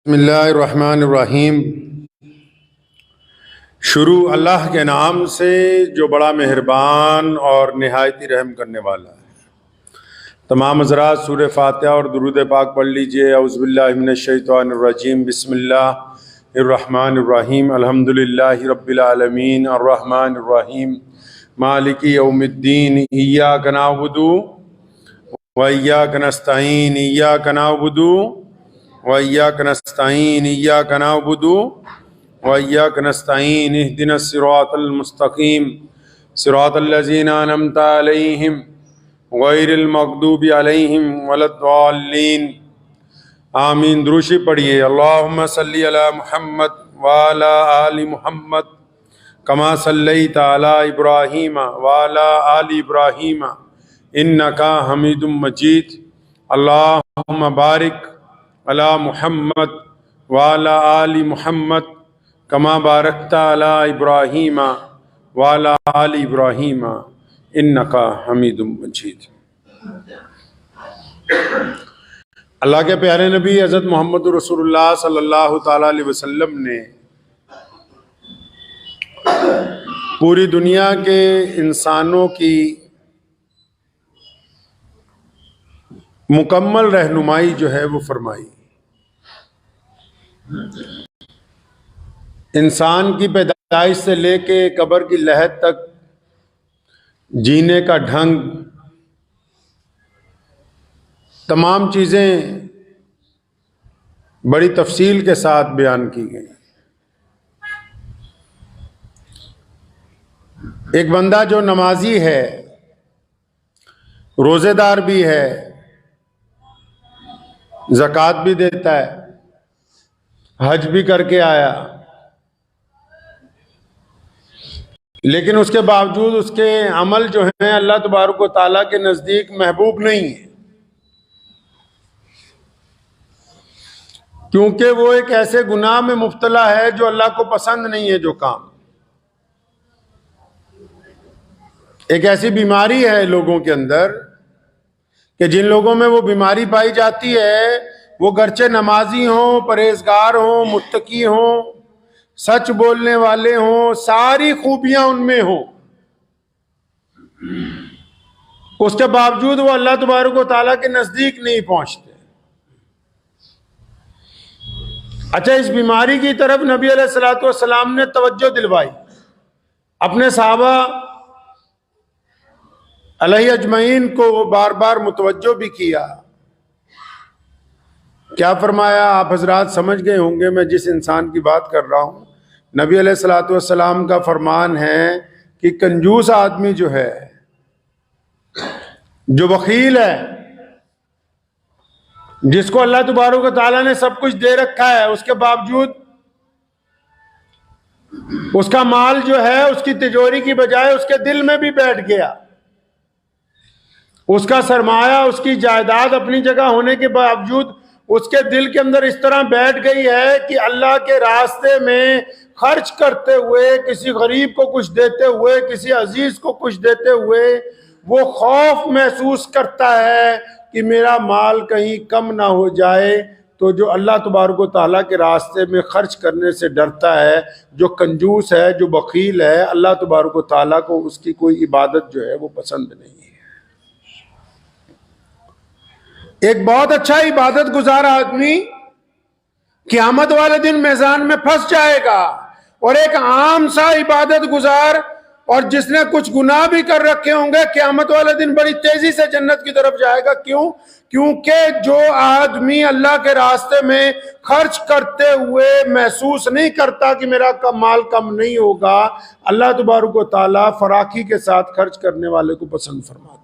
بسم اللہ الرحمن الرحیم۔ شروع اللہ کے نام سے جو بڑا مہربان اور نہایت رحم کرنے والا ہے۔ تمام حضرات سورہ فاتحہ اور درود پاک پڑھ لیجئے۔ اعوذ باللہ من الشیطان الرجیم، بسم اللہ الرحمن الرحیم، الحمدللہ رب العالمین، الرحمن الرحیم، مالک یوم الدین، ایاک نعبد و ایاک نستعین، ایاک نعبد وَإِيَّاكَ نَسْتَعِينُ إِيَّاكَ نَعْبُدُ وَإِيَّاكَ نَسْتَعِينُ اهْدِنَا الصِّرَاطَ الْمُسْتَقِيمَ صِرَاطَ الَّذِينَ أَنْعَمْتَ عَلَيْهِمْ غَيْرِ الْمَغْضُوبِ عَلَيْهِمْ وَلَا الضَّالِّينَ آمین۔ دروشی پڑھیے۔ اللہم صلی علی محمد وعلی آل محمد کما صلیت علی ابراہیم وعلی آل ابراہیم انکا حمید مجید۔ اللہم بارک علی محمد وعلی آل محمد کما بارکت علی ابراہیم وعلی آل ابراہیم انکا حمید مجید۔ اللہ کے پیارے نبی حضرت محمد رسول اللہ صلی اللہ تعالیٰ علیہ وسلم نے پوری دنیا کے انسانوں کی مکمل رہنمائی جو ہے وہ فرمائی۔ انسان کی پیدائش سے لے کے قبر کی لحد تک جینے کا ڈھنگ، تمام چیزیں بڑی تفصیل کے ساتھ بیان کی گئی۔ ایک بندہ جو نمازی ہے، روزے دار بھی ہے، زکوٰۃ بھی دیتا ہے، حج بھی کر کے آیا، لیکن اس کے باوجود اس کے عمل جو ہیں اللہ تبارک و تعالیٰ کے نزدیک محبوب نہیں ہے، کیونکہ وہ ایک ایسے گناہ میں مبتلا ہے جو اللہ کو پسند نہیں ہے۔ جو کام ایک ایسی بیماری ہے لوگوں کے اندر کہ جن لوگوں میں وہ بیماری پائی جاتی ہے وہ گرچہ نمازی ہوں، پرہیزگار ہوں، متقی ہوں، سچ بولنے والے ہوں، ساری خوبیاں ان میں ہوں، اس کے باوجود وہ اللہ تبارک و تعالیٰ کے نزدیک نہیں پہنچتے۔ اچھا، اس بیماری کی طرف نبی علیہ الصلوۃ والسلام نے توجہ دلوائی، اپنے صحابہ علیہ اجمعین کو بار بار متوجہ بھی کیا۔ کیا فرمایا؟ آپ حضرات سمجھ گئے ہوں گے میں جس انسان کی بات کر رہا ہوں۔ نبی علیہ الصلوۃ والسلام کا فرمان ہے کہ کنجوس آدمی جو ہے، جو بخیل ہے، جس کو اللہ تبارک و تعالیٰ نے سب کچھ دے رکھا ہے، اس کے باوجود اس کا مال جو ہے اس کی تجوری کی بجائے اس کے دل میں بھی بیٹھ گیا، اس کا سرمایہ، اس کی جائیداد اپنی جگہ ہونے کے باوجود اس کے دل کے اندر اس طرح بیٹھ گئی ہے کہ اللہ کے راستے میں خرچ کرتے ہوئے، کسی غریب کو کچھ دیتے ہوئے، کسی عزیز کو کچھ دیتے ہوئے وہ خوف محسوس کرتا ہے کہ میرا مال کہیں کم نہ ہو جائے۔ تو جو اللہ تبارک و تعالیٰ کے راستے میں خرچ کرنے سے ڈرتا ہے، جو کنجوس ہے، جو بخیل ہے، اللہ تبارک و تعالیٰ کو اس کی کوئی عبادت جو ہے وہ پسند نہیں ہے۔ ایک بہت اچھا عبادت گزار آدمی قیامت والے دن میزان میں پھنس جائے گا، اور ایک عام سا عبادت گزار اور جس نے کچھ گناہ بھی کر رکھے ہوں گے قیامت والے دن بڑی تیزی سے جنت کی طرف جائے گا۔ کیوں؟ کیونکہ جو آدمی اللہ کے راستے میں خرچ کرتے ہوئے محسوس نہیں کرتا کہ میرا مال کم نہیں ہوگا، اللہ تبارک و تعالیٰ فراخی کے ساتھ خرچ کرنے والے کو پسند فرماتے ہیں۔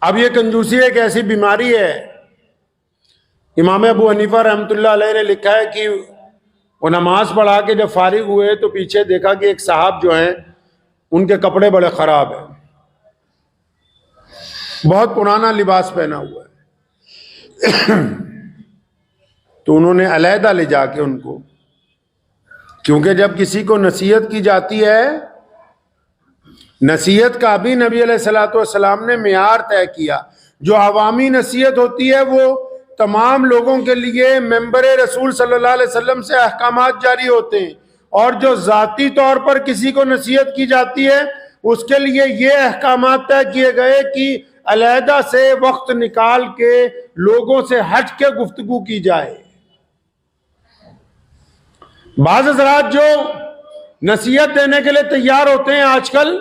اب یہ کنجوسی ایک ایسی بیماری ہے، امام ابو حنیفہ رحمۃ اللہ علیہ نے لکھا ہے کہ وہ نماز پڑھا کے جب فارغ ہوئے تو پیچھے دیکھا کہ ایک صاحب جو ہیں ان کے کپڑے بڑے خراب ہیں، بہت پرانا لباس پہنا ہوا ہے۔ تو انہوں نے علیحدہ لے جا کے ان کو، کیونکہ جب کسی کو نصیحت کی جاتی ہے، نصیحت کا بھی نبی علیہ الصلوۃ والسلام نے معیار طے کیا۔ جو عوامی نصیحت ہوتی ہے وہ تمام لوگوں کے لیے ممبر رسول صلی اللہ علیہ وسلم سے احکامات جاری ہوتے ہیں، اور جو ذاتی طور پر کسی کو نصیحت کی جاتی ہے اس کے لیے یہ احکامات طے کیے گئے کہ علیحدہ سے وقت نکال کے لوگوں سے ہٹ کے گفتگو کی جائے۔ بعض حضرات جو نصیحت دینے کے لیے تیار ہوتے ہیں آج کل،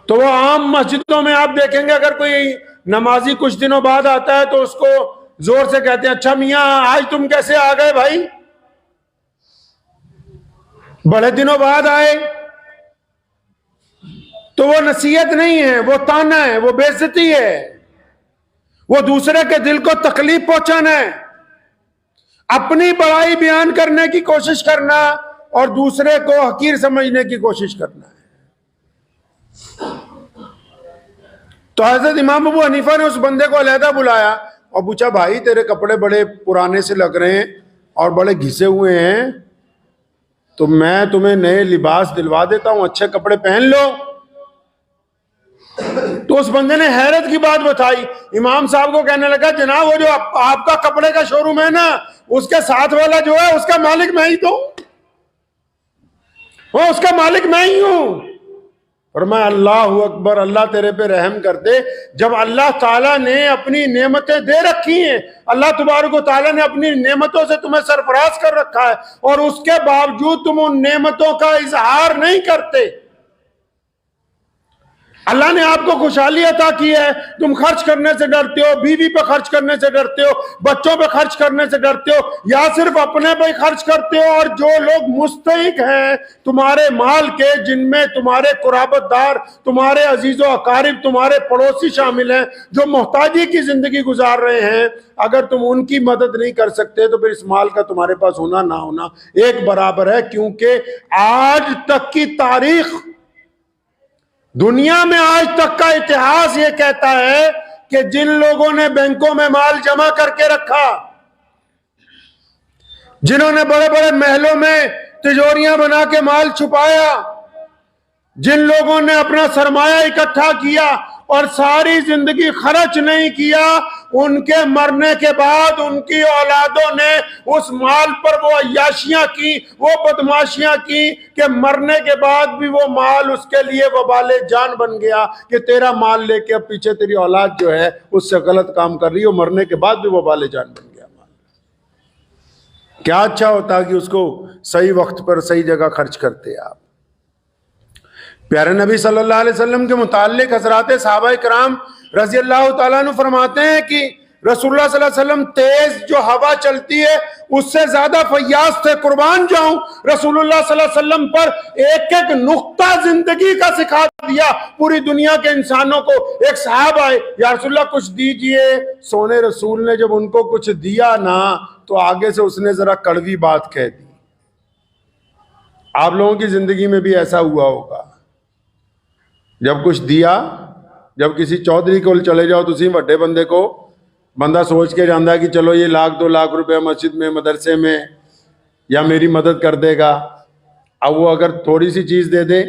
تو وہ عام مسجدوں میں آپ دیکھیں گے اگر کوئی نمازی کچھ دنوں بعد آتا ہے تو اس کو زور سے کہتے ہیں اچھا میاں آج تم کیسے آ گئے بھائی، بڑے دنوں بعد آئے۔ تو وہ نصیحت نہیں ہے، وہ طعنہ ہے، وہ بے عزتی ہے، وہ دوسرے کے دل کو تکلیف پہنچانا ہے، اپنی بڑائی بیان کرنے کی کوشش کرنا اور دوسرے کو حقیر سمجھنے کی کوشش کرنا ہے۔ تو حضرت امام ابو حنیفہ نے اس بندے کو علیحدہ بلایا اور پوچھا بھائی تیرے کپڑے بڑے پرانے سے لگ رہے ہیں اور بڑے گھسے ہوئے ہیں، تو میں تمہیں نئے لباس دلوا دیتا ہوں، اچھے کپڑے پہن لو۔ تو اس بندے نے حیرت کی بات بتائی، امام صاحب کو کہنے لگا جناب وہ جو آپ کا کپڑے کا شو روم ہے نا، اس کے ساتھ والا جو ہے اس کا مالک میں ہی تو وہ اس کا مالک میں ہی ہوں۔ فرمایا اللہ اکبر، اللہ تیرے پہ رحم کر دے۔ جب اللہ تعالیٰ نے اپنی نعمتیں دے رکھی ہیں، اللہ تبارک و تعالیٰ نے اپنی نعمتوں سے تمہیں سرفراز کر رکھا ہے، اور اس کے باوجود تم ان نعمتوں کا اظہار نہیں کرتے۔ اللہ نے آپ کو خوشحالی عطا کی ہے، تم خرچ کرنے سے ڈرتے ہو، بیوی پہ خرچ کرنے سے ڈرتے ہو، بچوں پہ خرچ کرنے سے ڈرتے ہو، یا صرف اپنے پہ خرچ کرتے ہو؟ اور جو لوگ مستحق ہیں تمہارے مال کے، جن میں تمہارے قرابت دار، تمہارے عزیز و اقارب، تمہارے پڑوسی شامل ہیں، جو محتاجی کی زندگی گزار رہے ہیں، اگر تم ان کی مدد نہیں کر سکتے تو پھر اس مال کا تمہارے پاس ہونا نہ ہونا ایک برابر ہے۔ کیونکہ آج تک کی تاریخ، دنیا میں آج تک کا اتہاس یہ کہتا ہے کہ جن لوگوں نے بینکوں میں مال جمع کر کے رکھا، جنہوں نے بڑے بڑے محلوں میں تجوریاں بنا کے مال چھپایا، جن لوگوں نے اپنا سرمایہ اکٹھا کیا اور ساری زندگی خرچ نہیں کیا، ان کے مرنے کے بعد ان کی اولادوں نے اس مال پر وہ عیاشیاں کی، وہ بدماشیاں کی کہ مرنے کے بعد بھی وہ مال اس کے لیے وبال جان بن گیا کہ تیرا مال لے کے اب پیچھے تیری اولاد جو ہے اس سے غلط کام کر رہی ہے، مرنے کے بعد بھی وبال جان بن گیا مال۔ کیا اچھا ہوتا کہ اس کو صحیح وقت پر صحیح جگہ خرچ کرتے آپ۔ پیارے نبی صلی اللہ علیہ وسلم کے متعلق حضرات صحابہ کرام رضی اللہ تعالیٰ عنہ فرماتے ہیں کہ رسول اللہ صلی اللہ علیہ وسلم تیز جو ہوا چلتی ہے اس سے زیادہ فیاض تھے۔ قربان جاؤں، رسول اللہ صلی اللہ علیہ وسلم پر ایک ایک نقطہ زندگی کا سکھا دیا پوری دنیا کے انسانوں کو۔ ایک صاحب آئے، یا رسول اللہ کچھ دیجئے۔ سونے رسول نے جب ان کو کچھ دیا نا تو آگے سے اس نے ذرا کڑوی بات کہہ دی۔ آپ لوگوں کی زندگی میں بھی ایسا ہوا ہوگا، جب کچھ دیا، جب کسی چودھری کو چلے جاؤ تو اسی بڑے بندے کو بندہ سوچ کے جانتا ہے کہ چلو یہ 1,00,000 2 لاکھ روپے مسجد میں، مدرسے میں، یا میری مدد کر دے گا۔ اب وہ اگر تھوڑی سی چیز دے دے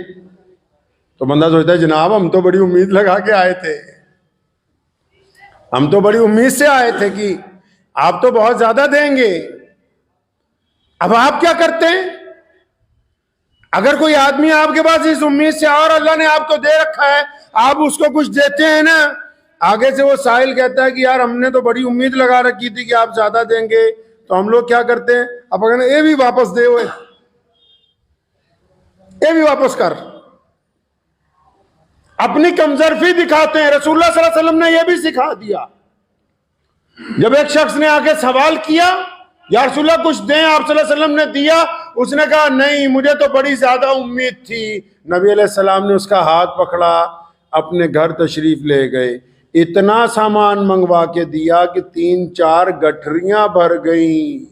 تو بندہ سوچتا ہے جناب ہم تو بڑی امید لگا کے آئے تھے، ہم تو بڑی امید سے آئے تھے کہ آپ تو بہت زیادہ دیں گے۔ اب آپ کیا کرتے ہیں؟ اگر کوئی آدمی آپ کے پاس اس امید سے اور اللہ نے آپ کو دے رکھا ہے، آپ اس کو کچھ دیتے ہیں نا، آگے سے وہ سائل کہتا ہے کہ یار ہم نے تو بڑی امید لگا رکھی تھی کہ آپ زیادہ دیں گے، تو ہم لوگ کیا کرتے ہیں؟ اب اگر یہ بھی واپس دے ہوئے، یہ بھی واپس کر، اپنی کمزرفی دکھاتے ہیں۔ رسول اللہ صلی اللہ علیہ وسلم نے یہ بھی سکھا دیا۔ جب ایک شخص نے آ کے سوال کیا یا رسول اللہ کچھ دیں، آپ صلی اللہ علیہ وسلم نے دیا، اس نے کہا نہیں مجھے تو بڑی زیادہ امید تھی۔ نبی علیہ السلام نے اس کا ہاتھ پکڑا، اپنے گھر تشریف لے گئے، اتنا سامان منگوا کے دیا کہ 3-4 گٹھریاں بھر گئیں۔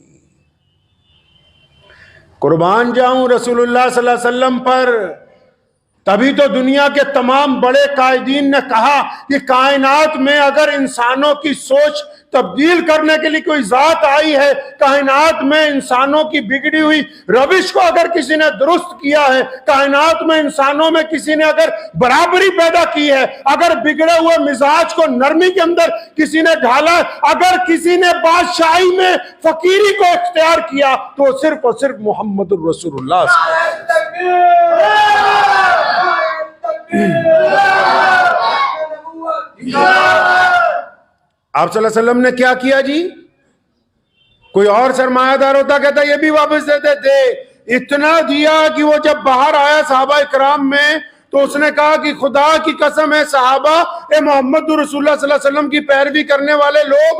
قربان جاؤں رسول اللہ صلی اللہ علیہ وسلم پر۔ تبھی تو دنیا کے تمام بڑے قائدین نے کہا کہ کائنات میں اگر انسانوں کی سوچ تبدیل کرنے کے لیے کوئی ذات آئی ہے کائنات میں، انسانوں کی بگڑی ہوئی روش کو اگر کسی نے درست کیا ہے، کائنات میں انسانوں میں کسی نے اگر برابری پیدا کی ہے، اگر بگڑے ہوئے مزاج کو نرمی کے اندر کسی نے ڈھالا، اگر کسی نے بادشاہی میں فقیری کو اختیار کیا، تو صرف اور صرف محمد الرسول اللہ صلی اللہ علیہ وسلم۔ آپ صلی اللہ علیہ وسلم نے کیا کیا جی؟ کوئی اور سرمایہ دار ہوتا کہتا یہ بھی واپس دیتے تھے، اتنا دیا کہ وہ جب باہر آیا صحابہ اکرام میں تو اس نے کہا کہ خدا کی قسم ہے صحابہ، اے محمد رسول اللہ صلی اللہ علیہ وسلم کی پیروی کرنے والے لوگ،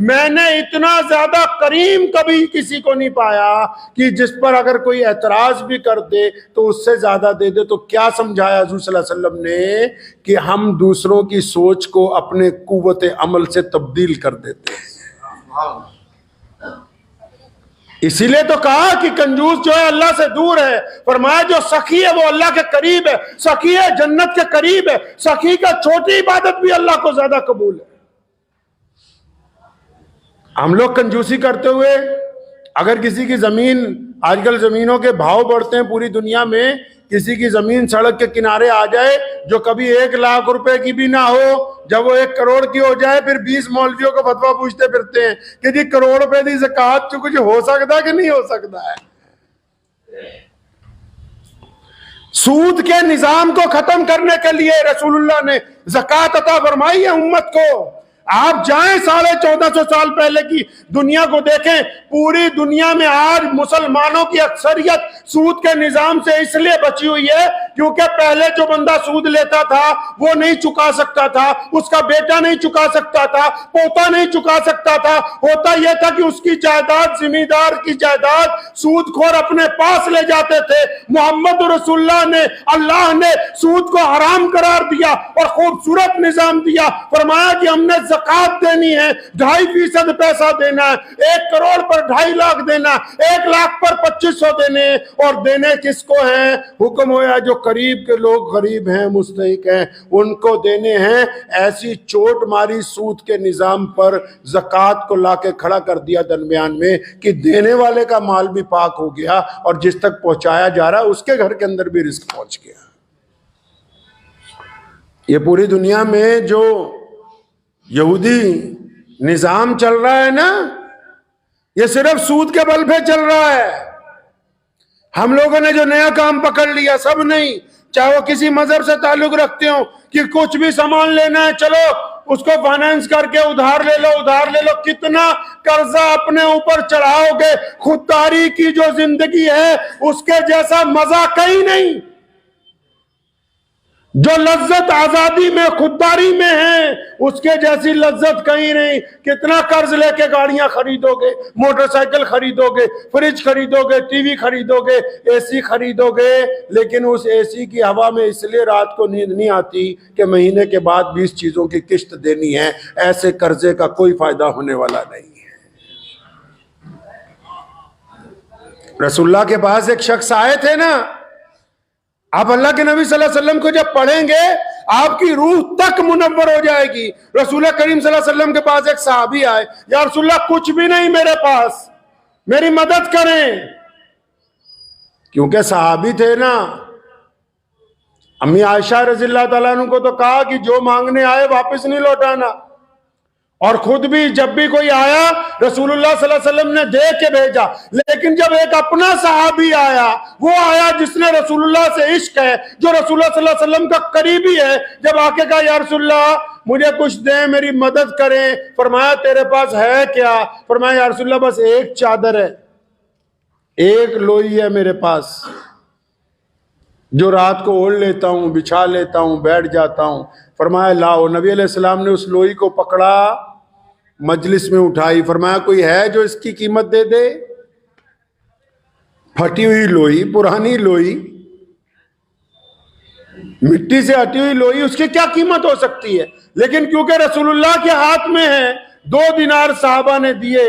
میں نے اتنا زیادہ کریم کبھی کسی کو نہیں پایا کہ جس پر اگر کوئی اعتراض بھی کر دے تو اس سے زیادہ دے دے۔ تو کیا سمجھایا حضور صلی اللہ علیہ وسلم نے کہ ہم دوسروں کی سوچ کو اپنے قوت عمل سے تبدیل کر دیتے ہیں۔ اسی لیے تو کہا کہ کنجوس جو ہے اللہ سے دور ہے، فرمایا جو سخی ہے وہ اللہ کے قریب ہے، سخی ہے جنت کے قریب ہے، سخی کا چھوٹی عبادت بھی اللہ کو زیادہ قبول ہے۔ ہم لوگ کنجوسی کرتے ہوئے اگر کسی کی زمین، آج کل زمینوں کے بھاؤ بڑھتے ہیں پوری دنیا میں، کسی کی زمین سڑک کے کنارے آ جائے جو کبھی 1,00,000 روپے کی بھی نہ ہو، جب وہ 1 کروڑ کی ہو جائے پھر 20 مولویوں کو فتویٰ پوچھتے پھرتے ہیں کہ جی کروڑ روپے دی زکوٰۃ تو کچھ ہو سکتا کہ نہیں ہو سکتا ہے۔ سود کے نظام کو ختم کرنے کے لیے رسول اللہ نے زکوٰۃ عطا فرمائی ہے امت کو۔ آپ جائیں 1450 سال پہلے کی دنیا کو دیکھیں، پوری دنیا میں آج مسلمانوں کی اکثریت سود کے نظام سے اس لیے بچی ہوئی ہے کیونکہ پہلے جو بندہ سود لیتا تھا وہ نہیں چکا سکتا تھا، اس کا بیٹا نہیں چکا سکتا تھا، پوتا نہیں چکا سکتا تھا۔ ہوتا یہ تھا کہ اس کی جائیداد، زمیندار کی جائیداد سود خور اپنے پاس لے جاتے تھے۔ محمد رسول اللہ نے سود کو حرام قرار دیا اور خوبصورت نظام دیا، فرمایا کہ ہم نے زکوٰۃ دینی ہے، 2.5% پیسہ دینا ہے، 1 کروڑ پر 2.5 لاکھ دینا، 1 لاکھ پر 2500 دینے، اور دینے کس کو ہیں؟ حکم ہوا جو قریب کے لوگ غریب ہیں، مستحق ہیں، ان کو دینے ہیں۔ ایسی چوٹ ماری سود کے نظام پر، زکوٰۃ کو لا کے کھڑا کر دیا درمیان میں کہ دینے والے کا مال بھی پاک ہو گیا اور جس تک پہنچایا جا رہا اس کے گھر کے اندر بھی رزق پہنچ گیا۔ یہ پوری دنیا میں جو یہودی نظام چل رہا ہے نا، یہ صرف سود کے بل پہ چل رہا ہے۔ ہم لوگوں نے جو نیا کام پکڑ لیا، سب نہیں، چاہے وہ کسی مذہب سے تعلق رکھتے ہوں، کہ کچھ بھی سامان لینا ہے چلو اس کو فائنانس کر کے ادھار لے لو، کتنا قرضہ اپنے اوپر چڑھاؤ گے۔ خودداری کی جو زندگی ہے اس کے جیسا مزہ کہیں نہیں۔ جو لذت آزادی میں، خودداری میں ہے، اس کے جیسی لذت کہیں نہیں۔ کتنا قرض لے کے گاڑیاں خریدو گے، موٹر سائیکل خریدو گے، فریج خریدو گے، ٹی وی خریدو گے، اے سی خریدو گے، لیکن اس اے سی کی ہوا میں اس لیے رات کو نیند نہیں آتی کہ مہینے کے بعد 20 چیزوں کی قسط دینی ہے۔ ایسے قرضے کا کوئی فائدہ ہونے والا نہیں ہے۔ رسول اللہ کے پاس ایک شخص آئے تھے نا، آپ اللہ کے نبی صلی اللہ علیہ وسلم کو جب پڑھیں گے آپ کی روح تک منور ہو جائے گی۔ رسول کریم صلی اللہ علیہ وسلم کے پاس ایک صحابی آئے، یا رسول اللہ کچھ بھی نہیں میرے پاس، میری مدد کریں۔ کیونکہ صحابی تھے نا، امی عائشہ رضی اللہ تعالیٰ عنہ کو تو کہا کہ جو مانگنے آئے واپس نہیں لوٹانا، اور خود بھی جب بھی کوئی آیا رسول اللہ صلی اللہ علیہ وسلم نے دے کے بھیجا۔ لیکن جب ایک اپنا صحابی آیا، وہ آیا جس نے رسول اللہ سے عشق ہے، جو رسول اللہ صلی اللہ علیہ وسلم کا قریبی ہے، جب آ کے کہا یا رسول اللہ مجھے کچھ دیں، میری مدد کریں، فرمایا تیرے پاس ہے کیا؟ فرمایا یا رسول اللہ بس ایک چادر ہے، ایک لوئی ہے میرے پاس، جو رات کو اوڑھ لیتا ہوں، بچھا لیتا ہوں، بیٹھ جاتا ہوں۔ فرمایا لاؤ۔ نبی علیہ السلام نے اس لوئی کو پکڑا، مجلس میں اٹھائی، فرمایا کوئی ہے جو اس کی قیمت دے دے؟ پھٹی ہوئی لوئی، پرانی لوئی، مٹی سے ہٹی ہوئی لوئی، اس کی کیا قیمت ہو سکتی ہے؟ لیکن کیونکہ رسول اللہ کے ہاتھ میں ہے، 2 دینار صحابہ نے دیے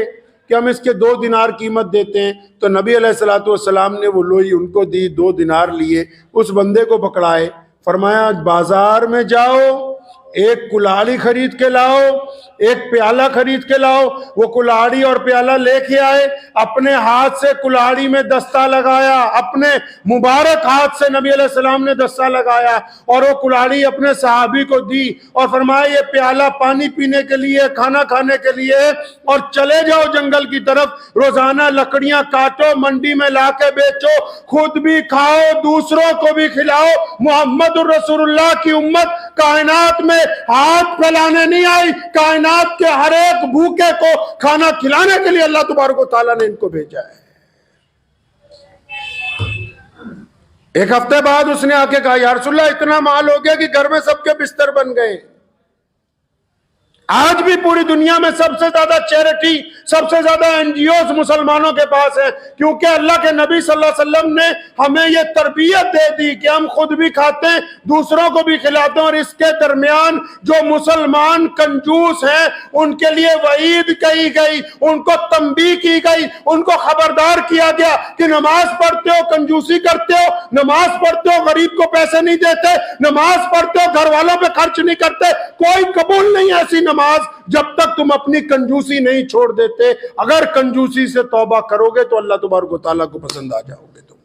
کہ ہم اس کے 2 دینار قیمت دیتے ہیں، تو نبی علیہ السلام نے وہ لوئی ان کو دی، 2 دینار لیے، اس بندے کو پکڑائے، فرمایا بازار میں جاؤ ایک کلاڑی خرید کے لاؤ، ایک پیالہ خرید کے لاؤ۔ وہ کلاڑی اور پیالہ لے کے آئے، اپنے ہاتھ سے کلاڑی میں دستہ لگایا، اپنے مبارک ہاتھ سے نبی علیہ السلام نے دستہ لگایا، اور وہ کلاڑی اپنے صحابی کو دی اور فرمایا یہ پیالہ پانی پینے کے لیے، کھانا کھانے کے لیے، اور چلے جاؤ جنگل کی طرف، روزانہ لکڑیاں کاٹو، منڈی میں لا کے بیچو، خود بھی کھاؤ، دوسروں کو بھی کھلاؤ۔ محمد الرسول اللہ کی امت کائنات میں ہاتھ پھیلانے نہیں آئی، کائنات کے ہر ایک بھوکے کو کھانا کھلانے کے لیے اللہ تبارک و تعالیٰ نے ان کو بھیجا ہے۔ ایک ہفتے بعد اس نے آ کے کہا یا رسول اللہ اتنا مال ہو گیا کہ گھر میں سب کے بستر بن گئے۔ آج بھی پوری دنیا میں سب سے زیادہ چیریٹی، سب سے زیادہ NGOs مسلمانوں کے پاس ہیں، کیونکہ اللہ کے نبی صلی اللہ علیہ وسلم نے ہمیں یہ تربیت دے دی کہ ہم خود بھی کھاتے ہیں، دوسروں کو بھی کھلاتے ہیں، اور اس کے درمیان جو مسلمان کنجوس ہیں ان کے لیے وعید کہی گئی، ان کو تنبیہ کی گئی، ان کو خبردار کیا گیا کہ نماز پڑھتے ہو کنجوسی کرتے ہو، نماز پڑھتے ہو غریب کو پیسے نہیں دیتے، نماز پڑھتے ہو گھر والوں پہ خرچ نہیں کرتے، کوئی قبول نہیں ایسی نماز جب تک تم اپنی کنجوسی نہیں چھوڑ دیتے۔ اگر کنجوسی سے توبہ کرو گے تو اللہ تبارک و تعالیٰ کو پسند آ جاؤ گے تم۔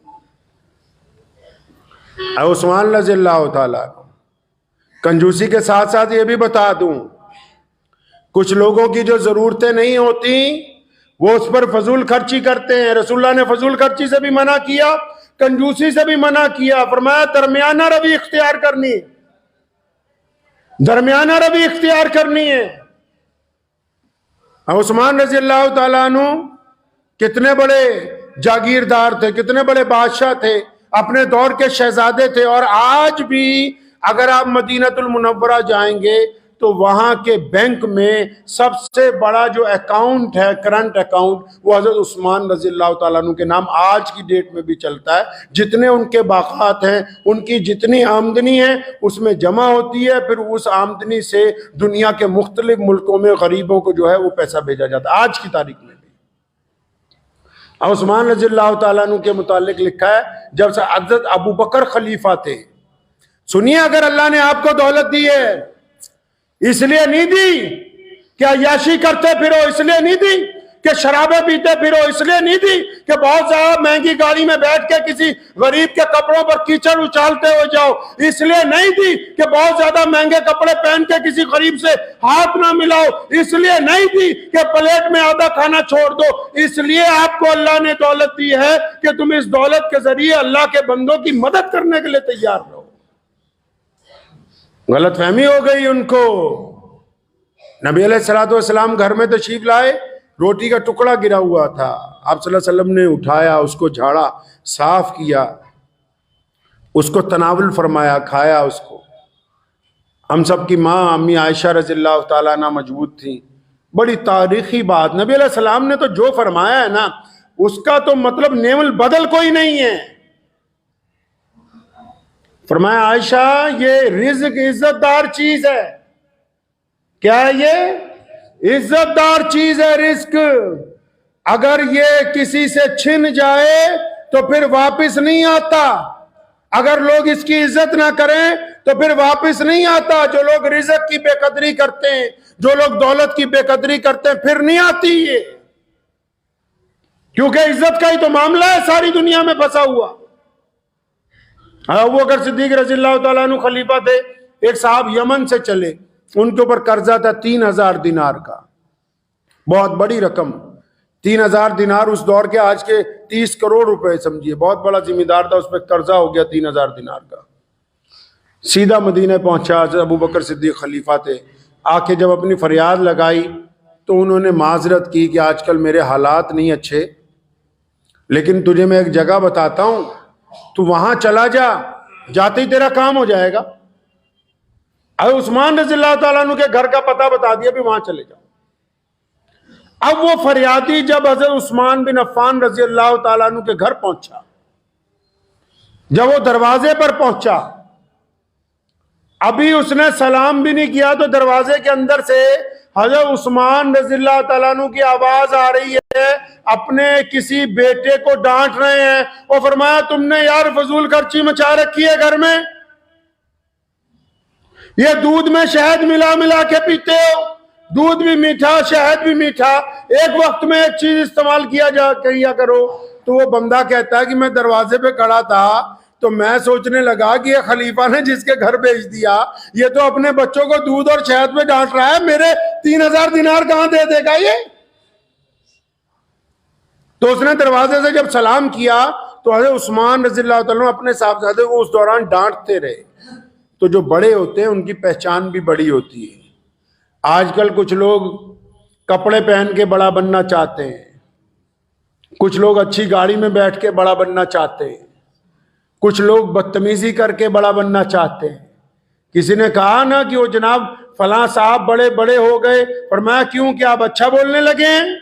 اے عثمان رضی اللہ تعالیٰ، کنجوسی کے ساتھ ساتھ یہ بھی بتا دوں، کچھ لوگوں کی جو ضرورتیں نہیں ہوتی وہ اس پر فضول خرچی کرتے ہیں۔ رسول اللہ نے فضول خرچی سے بھی منع کیا، کنجوسی سے بھی منع کیا، فرمایا درمیانہ روی اختیار کرنی ہے، درمیانہ روی اختیار کرنی ہے۔ عثمان رضی اللہ تعالیٰ عنہ کتنے بڑے جاگیردار تھے، کتنے بڑے بادشاہ تھے، اپنے دور کے شہزادے تھے، اور آج بھی اگر آپ مدینہ المنورہ جائیں گے تو وہاں کے بینک میں سب سے بڑا جو اکاؤنٹ ہے، کرنٹ اکاؤنٹ، وہ حضرت عثمان رضی اللہ تعالیٰ عنہ کے نام آج کی ڈیٹ میں بھی چلتا ہے۔ جتنے ان کے باغات ہیں، ان کی جتنی آمدنی ہے اس میں جمع ہوتی ہے، پھر اس آمدنی سے دنیا کے مختلف ملکوں میں غریبوں کو جو ہے وہ پیسہ بھیجا جاتا ہے، آج کی تاریخ میں بھی۔ عثمان رضی اللہ تعالیٰ عنہ کے متعلق لکھا ہے جب سے حضرت ابو بکر خلیفہ تھے، سنیے، اگر اللہ نے آپ کو دولت دی ہے اس لیے نہیں دی کہ عیاشی کرتے پھرو، اس لیے نہیں دی کہ شرابیں پیتے پھرو، اس لیے نہیں دی کہ بہت زیادہ مہنگی گاڑی میں بیٹھ کے کسی غریب کے کپڑوں پر کیچڑ اچھالتے ہو جاؤ، اس لیے نہیں دی کہ بہت زیادہ مہنگے کپڑے پہن کے کسی غریب سے ہاتھ نہ ملاؤ، اس لیے نہیں دی کہ پلیٹ میں آدھا کھانا چھوڑ دو، اس لیے آپ کو اللہ نے دولت دی ہے کہ تم اس دولت کے ذریعے اللہ کے بندوں کی مدد کرنے کے لیے تیار رہو۔ غلط فہمی ہو گئی ان کو۔ نبی علیہ السلام گھر میں تشریف لائے، روٹی کا ٹکڑا گرا ہوا تھا، آپ صلی اللہ علیہ وسلم نے اٹھایا، اس کو جھاڑا، صاف کیا، اس کو تناول فرمایا، کھایا اس کو۔ ہم سب کی ماں امی عائشہ رضی اللہ تعالیٰ عنہ موجود تھیں۔ بڑی تاریخی بات، نبی علیہ السلام نے تو جو فرمایا ہے نا اس کا تو مطلب نیم البدل کوئی نہیں ہے۔ فرمایا عائشہ یہ رزق عزت دار چیز ہے۔ کیا ہے یہ؟ عزت دار چیز ہے رزق، اگر یہ کسی سے چھن جائے تو پھر واپس نہیں آتا، اگر لوگ اس کی عزت نہ کریں تو پھر واپس نہیں آتا۔ جو لوگ رزق کی بے قدری کرتے ہیں، جو لوگ دولت کی بے قدری کرتے ہیں، پھر نہیں آتی یہ، کیونکہ عزت کا ہی تو معاملہ ہے ساری دنیا میں پھنسا ہوا۔ ابوبکر صدیق رضی اللہ تعالیٰ عنہ خلیفہ تھے، ایک صاحب یمن سے چلے، ان کے اوپر قرضہ تھا 3000 دینار کا، بہت بڑی رقم۔ 3000 دینار اس دور کے آج کے 30 کروڑ روپے سمجھیے، بہت بڑا ذمہ دار تھا، اس پہ قرضہ ہو گیا 3000 دینار کا۔ سیدھا مدینہ پہنچا، حضرت ابوبکر صدیق خلیفہ تھے، آ کے جب اپنی فریاد لگائی تو انہوں نے معذرت کی کہ آج کل میرے حالات نہیں اچھے، لیکن تجھے میں ایک جگہ بتاتا ہوں، تو وہاں چلا جا، جاتے ہی تیرا کام ہو جائے گا۔ عثمان رضی اللہ تعالیٰ عنہ کے گھر کا پتہ بتا دیا، بھی وہاں چلے جاؤ۔ اب وہ فریادی جب حضرت عثمان بن عفان رضی اللہ تعالیٰ عنہ کے گھر پہنچا، جب وہ دروازے پر پہنچا، ابھی اس نے سلام بھی نہیں کیا تو دروازے کے اندر سے حضرت عثمان رضی اللہ تعالیٰ عنہ کی آواز آ رہی ہے، اپنے کسی بیٹے کو ڈانٹ رہے ہیں، اور فرمایا تم نے یار فضول خرچی مچا رکھی ہے گھر میں، یہ دودھ میں شہد ملا ملا کے پیتے ہو، دودھ بھی میٹھا شہد بھی میٹھا، ایک وقت میں ایک چیز استعمال کیا کرو۔ تو وہ بندہ کہتا ہے کہ میں دروازے پہ کھڑا تھا تو میں سوچنے لگا کہ یہ خلیفہ نے جس کے گھر بھیج دیا یہ تو اپنے بچوں کو دودھ اور شہد میں ڈانٹ رہا ہے، میرے 3000 دینار کہاں دے دے گا یہ؟ تو اس نے دروازے سے جب سلام کیا تو حضرت عثمان رضی اللہ تعالیٰ اپنے صاحبزادے کو اس دوران ڈانٹتے رہے۔ تو جو بڑے ہوتے ہیں ان کی پہچان بھی بڑی ہوتی ہے۔ آج کل کچھ لوگ کپڑے پہن کے بڑا بننا چاہتے ہیں، کچھ لوگ اچھی گاڑی میں بیٹھ کے بڑا بننا چاہتے ہیں، کچھ لوگ بدتمیزی کر کے بڑا بننا چاہتے ہیں۔ کسی نے کہا نا کہ وہ جناب فلاں صاحب بڑے بڑے ہو گئے، فرمایا کیوں، کہ آپ اچھا بولنے لگے ہیں؟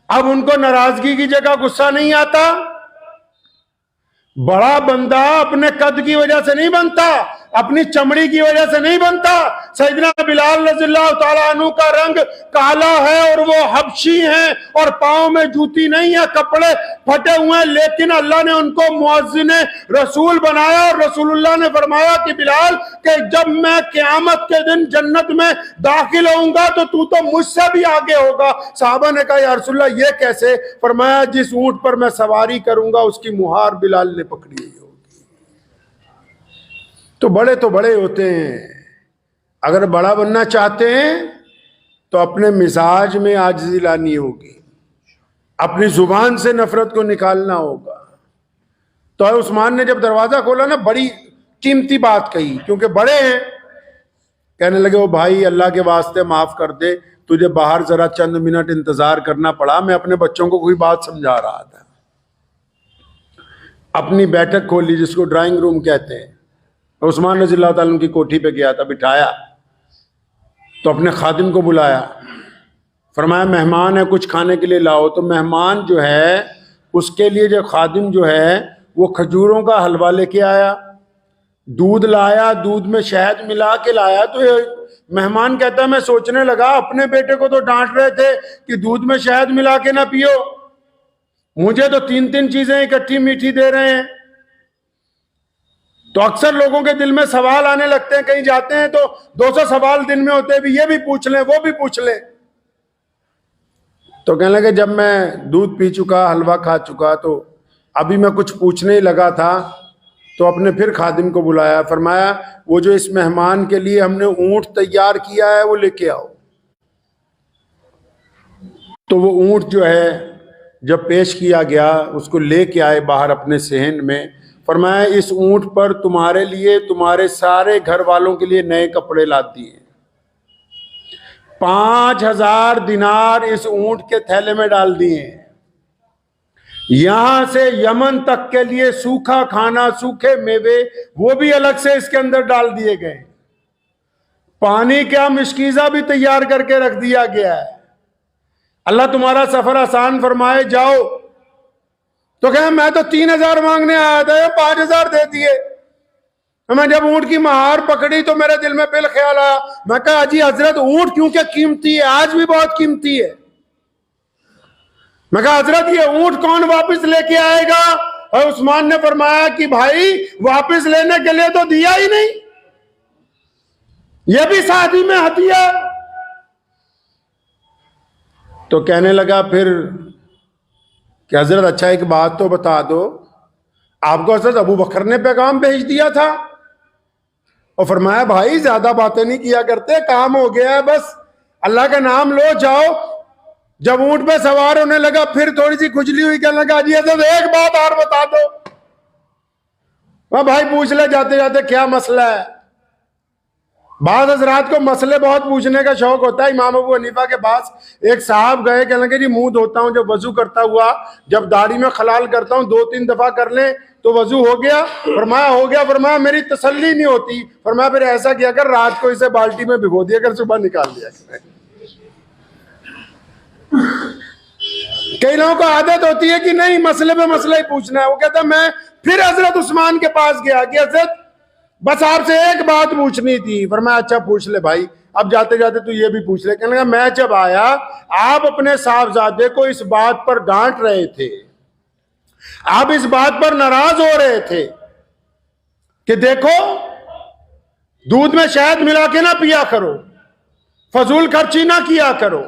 اب ان کو ناراضگی کی جگہ غصہ نہیں آتا؟ بڑا بندہ اپنے قد کی وجہ سے نہیں بنتا، اپنی چمڑی کی وجہ سے نہیں بنتا۔ سیدنا بلال رضی اللہ تعالیٰ عنہ کا رنگ کالا ہے اور وہ حبشی ہیں اور پاؤں میں جوتی نہیں ہے، کپڑے پھٹے ہوئے ہیں، لیکن اللہ نے ان کو مؤذن رسول بنایا اور رسول اللہ نے فرمایا کہ بلال کہ جب میں قیامت کے دن جنت میں داخل ہوں گا تو مجھ سے بھی آگے ہوگا۔ صحابہ نے کہا یا رسول اللہ یہ کیسے؟ فرمایا جس اونٹ پر میں سواری کروں گا اس کی مہار بلال نے پکڑی ہوگی۔ تو بڑے ہوتے ہیں۔ اگر بڑا بننا چاہتے ہیں تو اپنے مزاج میں عاجزی لانی ہوگی، اپنی زبان سے نفرت کو نکالنا ہوگا۔ تو عثمان نے جب دروازہ کھولا نا بڑی قیمتی بات کہی، کیونکہ بڑے ہیں۔ کہنے لگے وہ بھائی اللہ کے واسطے معاف کر دے، تجھے باہر ذرا چند منٹ انتظار کرنا پڑا، میں اپنے بچوں کو کوئی بات سمجھا رہا تھا۔ اپنی بیٹھک کھولی جس کو ڈرائنگ روم کہتے ہیں۔ عثمان رضی اللہ تعالیٰ کی کوٹھی پہ گیا تھا، بٹھایا تو اپنے خادم کو بلایا، فرمایا مہمان ہے کچھ کھانے کے لیے لاؤ۔ تو مہمان جو ہے اس کے لیے جو خادم جو ہے وہ کھجوروں کا حلوہ لے کے آیا، دودھ لایا، دودھ میں شہد ملا کے لایا۔ تو مہمان کہتا ہے میں سوچنے لگا اپنے بیٹے کو تو ڈانٹ رہے تھے کہ دودھ میں شہد ملا کے نہ پیو، مجھے تو 3 چیزیں اکٹھی میٹھی دے رہے ہیں۔ تو اکثر لوگوں کے دل میں سوال آنے لگتے ہیں، کہیں جاتے ہیں تو 200 سوال دن میں ہوتے ہیں، بھی یہ بھی پوچھ لیں وہ بھی پوچھ لیں۔ تو کہنے لگے جب میں دودھ پی چکا، حلوہ کھا چکا، تو ابھی میں کچھ پوچھنے ہی لگا تھا تو اپنے پھر خادم کو بلایا، فرمایا وہ جو اس مہمان کے لیے ہم نے اونٹ تیار کیا ہے وہ لے کے آؤ۔ تو وہ اونٹ جو ہے جب پیش کیا گیا اس کو لے کے آئے باہر اپنے صحن میں، فرمایا اس اونٹ پر تمہارے لیے تمہارے سارے گھر والوں کے لیے نئے کپڑے لاد دیے، 5000 دینار اس اونٹ کے تھیلے میں ڈال دیے، یہاں سے یمن تک کے لیے سوکھا کھانا، سوکھے میوے وہ بھی الگ سے اس کے اندر ڈال دیے گئے، پانی کا مشکیزہ بھی تیار کر کے رکھ دیا گیا ہے۔ اللہ تمہارا سفر آسان فرمائے، جاؤ۔ تو کہا میں تو 3000 مانگنے آیا تھا، 5000 دے دیے۔ میں جب اونٹ کی مہار پکڑی تو میرے دل میں پھر خیال آیا، میں کہا جی حضرت اونٹ کیونکہ قیمتی ہے، آج بھی بہت قیمتی ہے، میں کہا حضرت یہ اونٹ کون واپس لے کے آئے گا؟ اور عثمان نے فرمایا کہ بھائی واپس لینے کے لیے تو دیا ہی نہیں، یہ بھی شادی میں ہدیہ۔ تو کہنے لگا پھر کہ حضرت اچھا ایک بات تو بتا دو، آپ کو حضرت ابو بکر نے پیغام بھیج دیا تھا؟ اور فرمایا بھائی زیادہ باتیں نہیں کیا کرتے، کام ہو گیا ہے، بس اللہ کا نام لو، جاؤ۔ جب اونٹ پہ سوار ہونے لگا پھر تھوڑی سی کھجلی ہوئی، کہنے لگا جی حضرت ایک بات اور بتا دو۔ بھائی پوچھ لے جاتے جاتے کیا مسئلہ ہے؟ بعض حضرات کو مسئلے بہت پوچھنے کا شوق ہوتا ہے۔ امام ابو حنیفہ کے پاس ایک صاحب گئے، کہنے لگے جی منہ دھوتا ہوں جب وضو کرتا ہوا، جب داڑھی میں خلال کرتا ہوں 2-3 دفعہ کر لیں تو وضو ہو گیا؟ فرمایا ہو گیا۔ فرمایا میری تسلی نہیں ہوتی۔ فرمایا پھر ایسا کیا کر رات کو اسے بالٹی میں بھگو دیا کر، صبح نکال دیا کر۔ کئی لوگوں کو عادت ہوتی ہے کہ نہیں مسئلے پہ مسئلہ ہی پوچھنا ہے۔ وہ کہتا ہے میں پھر حضرت عثمان کے پاس گیا کہ حضرت بس آپ سے ایک بات پوچھنی تھی۔ فرمایا اچھا پوچھ لے بھائی، اب جاتے جاتے تو یہ بھی پوچھ لے۔ کہنے لگا میں جب آیا آپ اپنے صاحبزادے کو اس بات پر ڈانٹ رہے تھے، آپ اس بات پر ناراض ہو رہے تھے کہ دیکھو دودھ میں شہد ملا کے نہ پیا کرو، فضول خرچی نہ کیا کرو۔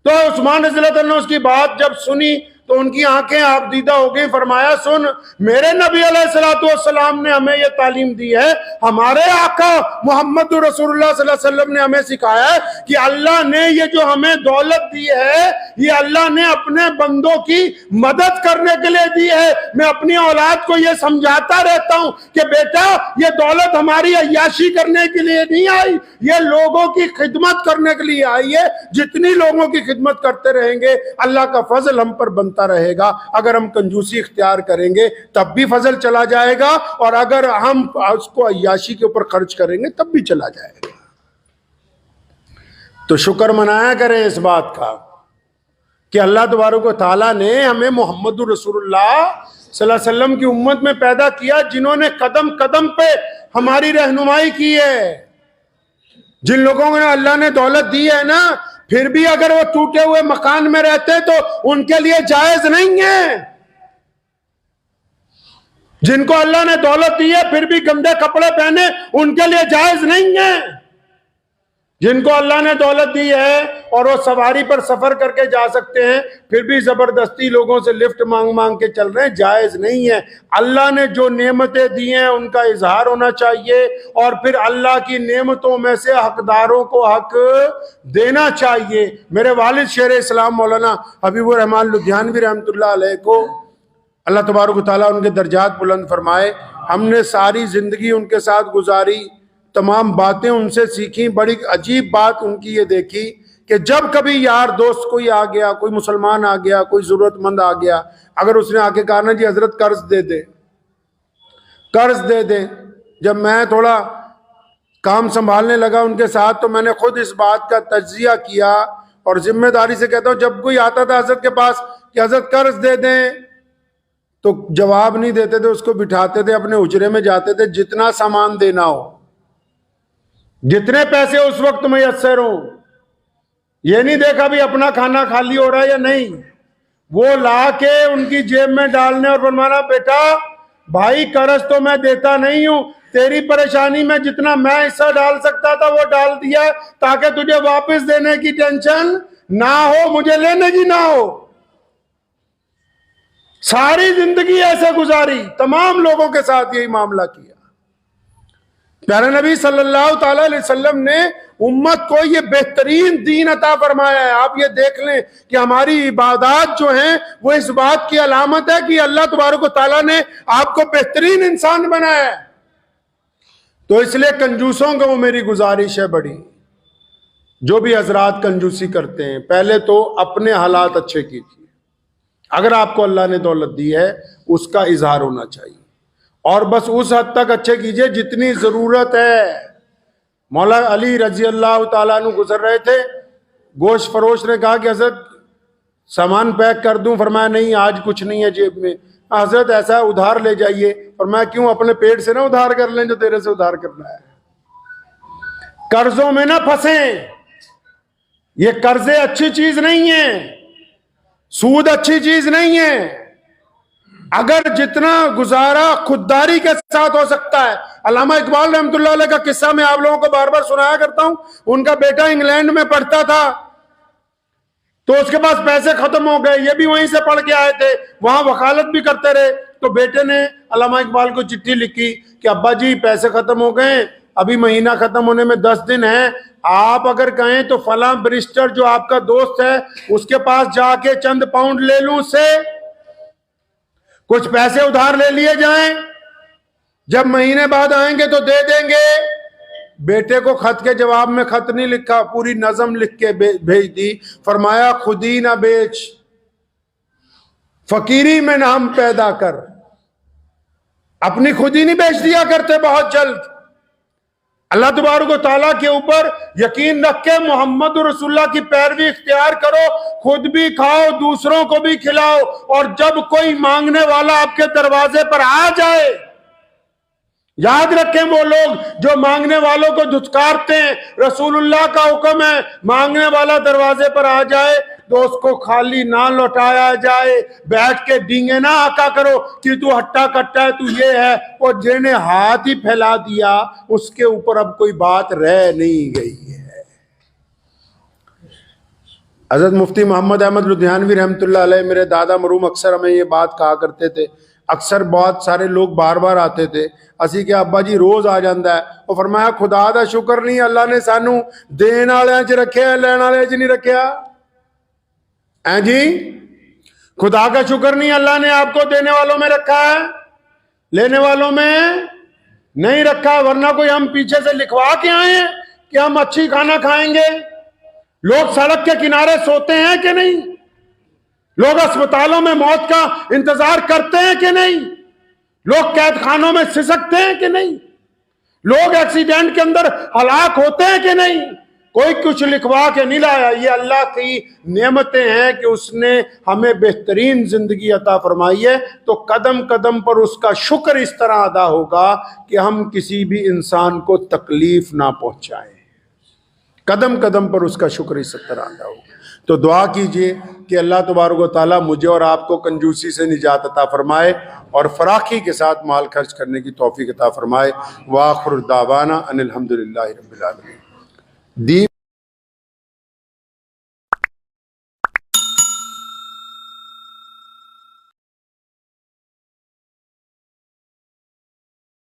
تو عثمان رضی اللہ عنہ اس کی بات جب سنی تو ان کی آنکھیں آپ دیدہ ہو گئی، فرمایا سن، میرے نبی علیہ السلام نے ہمیں یہ تعلیم دی ہے، ہمارے آقا محمد رسول اللہ صلی اللہ علیہ وسلم نے ہمیں سکھایا ہے کہ اللہ نے یہ جو ہمیں دولت دی ہے یہ اللہ نے اپنے بندوں کی مدد کرنے کے لیے دی ہے۔ میں اپنی اولاد کو یہ سمجھاتا رہتا ہوں کہ بیٹا یہ دولت ہماری عیاشی کرنے کے لیے نہیں آئی، یہ لوگوں کی خدمت کرنے کے لیے آئی ہے۔ جتنی لوگوں کی خدمت کرتے رہیں گے اللہ کا فضل ہم پر بنتا رہے گا۔ اگر ہم کنجوسی اختیار کریں گے تب بھی فضل چلا جائے گا، اور اگر ہم اس کو عیاشی کے اوپر خرچ کریں گے تب بھی چلا جائے گا۔ تو شکر منایا کریں اس بات کا کہ اللہ تبارک و تعالیٰ نے ہمیں محمد رسول اللہ صلی اللہ علیہ وسلم کی امت میں پیدا کیا، جنہوں نے قدم قدم پہ ہماری رہنمائی کی ہے۔ جن لوگوں نے اللہ نے دولت دی ہے نا، پھر بھی اگر وہ ٹوٹے ہوئے مکان میں رہتے تو ان کے لیے جائز نہیں ہے۔ جن کو اللہ نے دولت دی ہے پھر بھی گندے کپڑے پہنے، ان کے لیے جائز نہیں ہے۔ جن کو اللہ نے دولت دی ہے اور وہ سواری پر سفر کر کے جا سکتے ہیں پھر بھی زبردستی لوگوں سے لفٹ مانگ مانگ کے چل رہے ہیں، جائز نہیں ہے۔ اللہ نے جو نعمتیں دی ہیں ان کا اظہار ہونا چاہیے، اور پھر اللہ کی نعمتوں میں سے حقداروں کو حق دینا چاہیے۔ میرے والد شیخ اسلام مولانا حبیب الرحمان لدھیانوی رحمۃ اللہ علیہ کو اللہ تبارک و تعالیٰ ان کے درجات بلند فرمائے، ہم نے ساری زندگی ان کے ساتھ گزاری، تمام باتیں ان سے سیکھی۔ بڑی عجیب بات ان کی یہ دیکھی کہ جب کبھی یار دوست کوئی آ گیا، کوئی مسلمان آ گیا، کوئی ضرورت مند آ گیا، اگر اس نے آ کے کہا نا جی حضرت قرض دے دے، قرض دے دے، جب میں تھوڑا کام سنبھالنے لگا ان کے ساتھ تو میں نے خود اس بات کا تجزیہ کیا اور ذمہ داری سے کہتا ہوں، جب کوئی آتا تھا حضرت کے پاس کہ حضرت قرض دے دیں تو جواب نہیں دیتے تھے، اس کو بٹھاتے تھے، اپنے حجرے میں جاتے تھے، جتنا سامان دینا ہو، جتنے پیسے اس وقت میسر ہوں، یہ نہیں دیکھا بھی اپنا کھانا خالی ہو رہا ہے یا نہیں، وہ لا کے ان کی جیب میں ڈالنے اور فرمانا بیٹا بھائی قرض تو میں دیتا نہیں ہوں، تیری پریشانی میں جتنا میں حصہ ڈال سکتا تھا وہ ڈال دیا تاکہ تجھے واپس دینے کی ٹینشن نہ ہو، مجھے لینے کی نہ ہو۔ ساری زندگی ایسے گزاری، تمام لوگوں کے ساتھ یہی معاملہ کیا۔ پیارے نبی صلی اللہ تعالی علیہ وسلم نے امت کو یہ بہترین دین عطا فرمایا ہے۔ آپ یہ دیکھ لیں کہ ہماری عبادات جو ہیں وہ اس بات کی علامت ہے کہ اللہ تبارک و تعالیٰ نے آپ کو بہترین انسان بنایا ہے۔ تو اس لیے کنجوسوں کو میری گزارش ہے بڑی، جو بھی حضرات کنجوسی کرتے ہیں پہلے تو اپنے حالات اچھے کیجیے۔ اگر آپ کو اللہ نے دولت دی ہے اس کا اظہار ہونا چاہیے، اور بس اس حد تک اچھے کیجئے جتنی ضرورت ہے۔ مولا علی رضی اللہ تعالیٰ عنہ گزر رہے تھے، گوشت فروش نے کہا کہ حضرت سامان پیک کر دوں، فرمایا نہیں آج کچھ نہیں ہے جیب میں۔ حضرت ایسا ادھار لے جائیے، فرمایا کیوں، اپنے پیٹ سے نہ ادھار کر لیں جو تیرے سے ادھار کرنا ہے۔ قرضوں میں نہ پھنسیں، یہ قرضے اچھی چیز نہیں ہیں، سود اچھی چیز نہیں ہے۔ اگر جتنا گزارا خودداری کے ساتھ ہو سکتا ہے، علامہ اقبال رحمۃ اللہ علیہ کا قصہ میں آپ لوگوں کو بار بار سنایا کرتا ہوں، ان کا بیٹا انگلینڈ میں پڑھتا تھا تو اس کے پاس پیسے ختم ہو گئے، یہ بھی وہیں سے پڑھ کے آئے تھے، وہاں وکالت بھی کرتے رہے، تو بیٹے نے علامہ اقبال کو چٹھی لکھی کہ ابا جی پیسے ختم ہو گئے، ابھی مہینہ ختم ہونے میں 10 دن ہیں، آپ اگر کہیں تو فلاں بریسٹر جو آپ کا دوست ہے اس کے پاس جا کے چند پاؤنڈ لے لوں، اس سے کچھ پیسے ادھار لے لیے جائیں، جب مہینے بعد آئیں گے تو دے دیں گے۔ بیٹے کو خط کے جواب میں خط نہیں لکھا، پوری نظم لکھ کے بھیج دی، فرمایا خودی نہ بیچ، فقیری میں نام پیدا کر۔ اپنی خودی نہیں بیچ دیا کرتے بہت جلد۔ اللہ تبارک و تعالیٰ کے اوپر یقین رکھ کے محمد رسول اللہ کی پیروی اختیار کرو، خود بھی کھاؤ دوسروں کو بھی کھلاؤ، اور جب کوئی مانگنے والا آپ کے دروازے پر آ جائے یاد رکھیں وہ لوگ جو مانگنے والوں کو دھتکارتے ہیں، رسول اللہ کا حکم ہے مانگنے والا دروازے پر آ جائے تو اس کو خالی نہ لوٹایا جائے، بیٹھ کے ڈینگے نہ آکا کرو کہ تو ہٹا کٹا ہے، تو یہ ہے، اور جن نے ہاتھ ہی پھیلا دیا اس کے اوپر اب کوئی بات رہ نہیں گئی ہے۔ حضرت مفتی محمد احمد لدھیانوی رحمۃ اللہ علیہ میرے دادا مرحوم اکثر ہمیں یہ بات کہا کرتے تھے، اکثر بہت سارے لوگ بار بار آتے تھے، اسی کہ ابا جی روز آ جاندہ ہے، اور فرمایا خدا دا شکر نہیں اللہ نے سانو دین والے چ رکھیا لین والے چ نہیں رکھیا، جی خدا کا شکر نہیں اللہ نے آپ کو دینے والوں میں رکھا ہے، لینے والوں میں نہیں رکھا، ورنہ کوئی ہم پیچھے سے لکھوا کے آئے ہیں کہ ہم اچھی کھانا کھائیں گے؟ لوگ سڑک کے کنارے سوتے ہیں کہ نہیں؟ لوگ اسپتالوں میں موت کا انتظار کرتے ہیں کہ نہیں؟ لوگ قید خانوں میں سسکتے ہیں کہ نہیں؟ لوگ ایکسیڈنٹ کے اندر ہلاک ہوتے ہیں کہ نہیں؟ کوئی کچھ لکھوا کے نہیں لایا، یہ اللہ کی نعمتیں ہیں کہ اس نے ہمیں بہترین زندگی عطا فرمائی ہے، تو قدم قدم پر اس کا شکر اس طرح ادا ہوگا کہ ہم کسی بھی انسان کو تکلیف نہ پہنچائیں، قدم قدم پر اس کا شکر اس طرح ادا ہوگا۔ تو دعا کیجئے کہ اللہ تبارک و تعالیٰ مجھے اور آپ کو کنجوسی سے نجات عطا فرمائے اور فراخی کے ساتھ مال خرچ کرنے کی توفیق عطا فرمائے۔ وآخر دعوانا ان الحمدللہ رب العالمین۔